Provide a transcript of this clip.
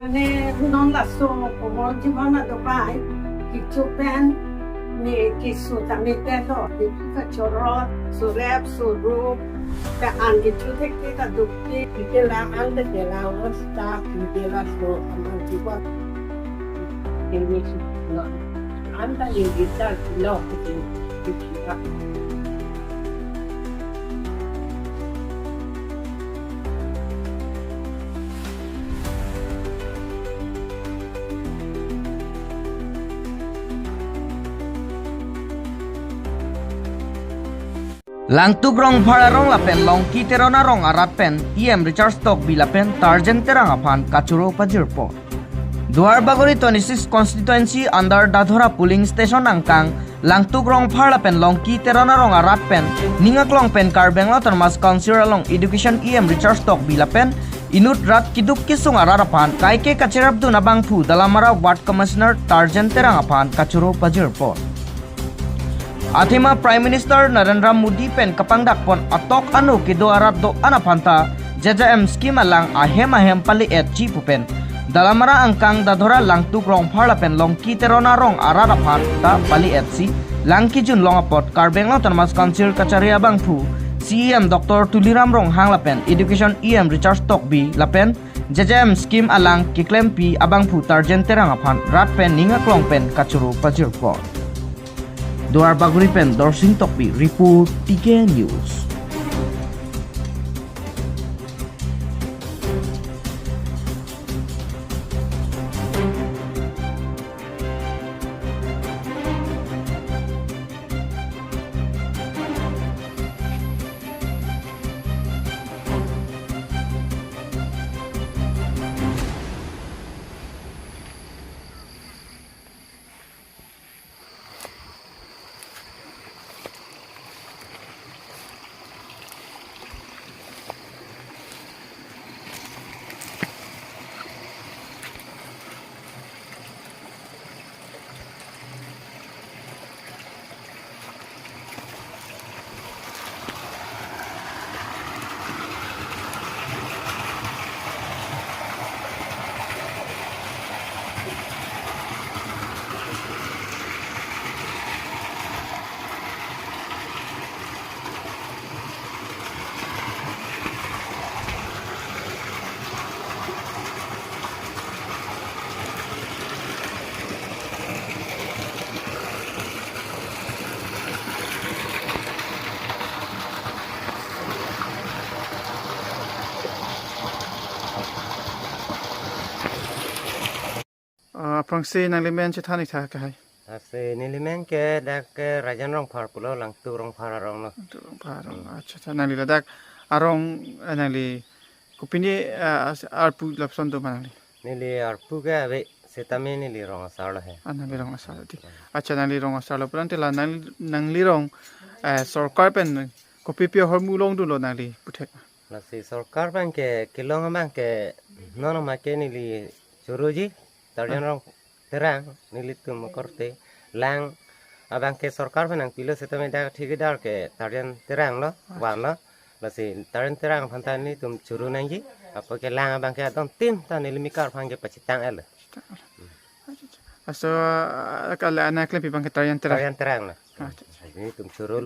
Ane non la so como jibana do pai kichu pen ni kisu tamite lo di kachoro surep suru ka an kichu tekte ka dukti ke la an de la sta ke la so aman jiba ini no anda ni kita lo kita Langtug rong phara rong Lapen long ki terona rong arat pen Rechard Tokbi Lapen Tarzen Terang aphan kachoro pajirpo. Duar Bagori 26 constituency under Dadhora polling station angkang Langtug rong phara Lapen long ki terona rong arat pen ningak long pen karbenglo termas councilor along education Rechard Tokbi Lapen inut rat kiduk kisung arat aphan kaike kachirabdu nabangpu dalamara ward commissioner Tarzen Terang aphan kachoro pajirpo. Athima Prime Minister Narendra Modi pen kapangdak pon atok anu kido arat do anapanta JJM Scheme alang ahem pali et chi pupen dalamara angkang dadhora langtuk rong pharla pen long ki terona rong arat aphan ta pali et si langki jun long apot karbenglo tanmas council kacharia bangphu CEM Dr. Tuliram rong hangla pen education Rechard Tokbi Lapen JJM Scheme alang kiklem pi abangphu Tarzen Terang aphan rat pen ninga klong pen kachuru pajirpo. Duar Bagori pen Dorsing Tokbi report 3 News. Prangsi nang limen chithani tha kai Ase nilimen ke dak rajan rong phar pulo lang tu rong phar rong no. parang acha nang lila dak arong nali kupini arpu lapson to manali Nili arpu ke ave setame nili rong asal hai. nang lirong asal ti acha nang lirong asal puran tela nang lirong sarkar pen kopi pio hormulong dulo nang li puthek Nasi sarkar bang ke kelong bang ke nono ma ke nili churuji tarjan rong terang nili tum korte lang abang ke sarkar bang pilo setame dak thigidar ke tarjan terang lo wan lo nasi tarjan terang phantan ni tum churu nangi apa ke lang abang ke adon tin ta nili mikar phang ke pachitang el. aso akala anak lepi bang ketarian terang Tarjan terang lah. Ini tum churu